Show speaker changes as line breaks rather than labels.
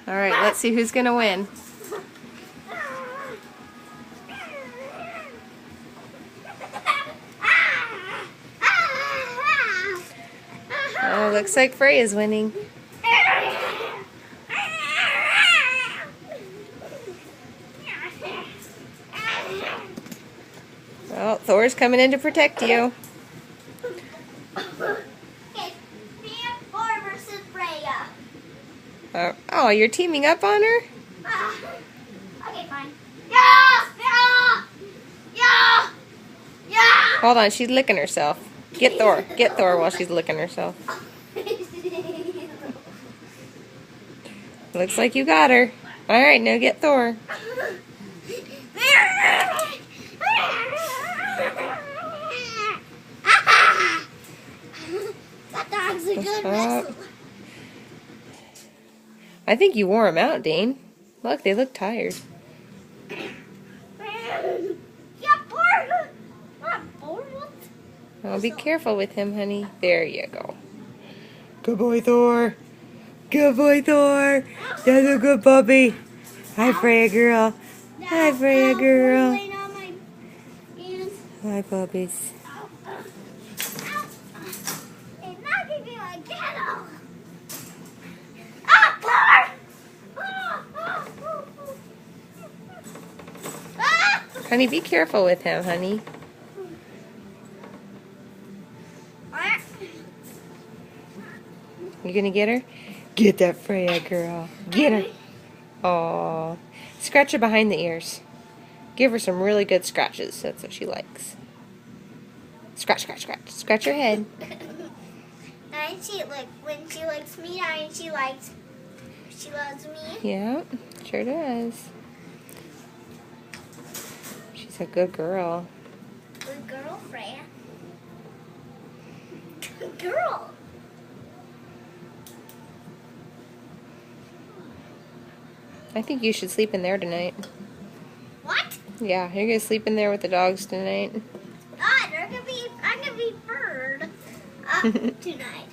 Alright, let's see who's gonna win. Oh, looks like Freya's winning. Well, Thor's coming in to protect you.
Okay, me and Thor versus Freya.
Oh, you're teaming up on her?
Okay, fine. Yeah! Yeah! Yeah! Yeah!
Hold on, she's licking herself. Get Thor. Get Thor while she's licking herself. Looks like you got her. Alright, now get Thor.
That dog's a good wrestler.
I think you wore him out, Dane. Look, they look tired. Oh, be careful with him, honey. There you go. Good boy, Thor. Good boy, Thor. That's a good puppy. Hi, Freya girl. Hi, Freya girl. Hi, puppies. Honey, be careful with him, honey. You gonna get her? Get that Freya girl. Get her. Aww. Scratch her behind the ears. Give her some really good scratches. That's what she likes. Scratch, scratch, scratch. Scratch her head.
And she when she likes me, and she loves me.
Yeah, sure does. She's a good girl.
Good girl, Freya. Good girl.
I think you should sleep in there tonight.
What?
Yeah, you're gonna sleep in there with the dogs tonight.
I'm gonna be bird tonight.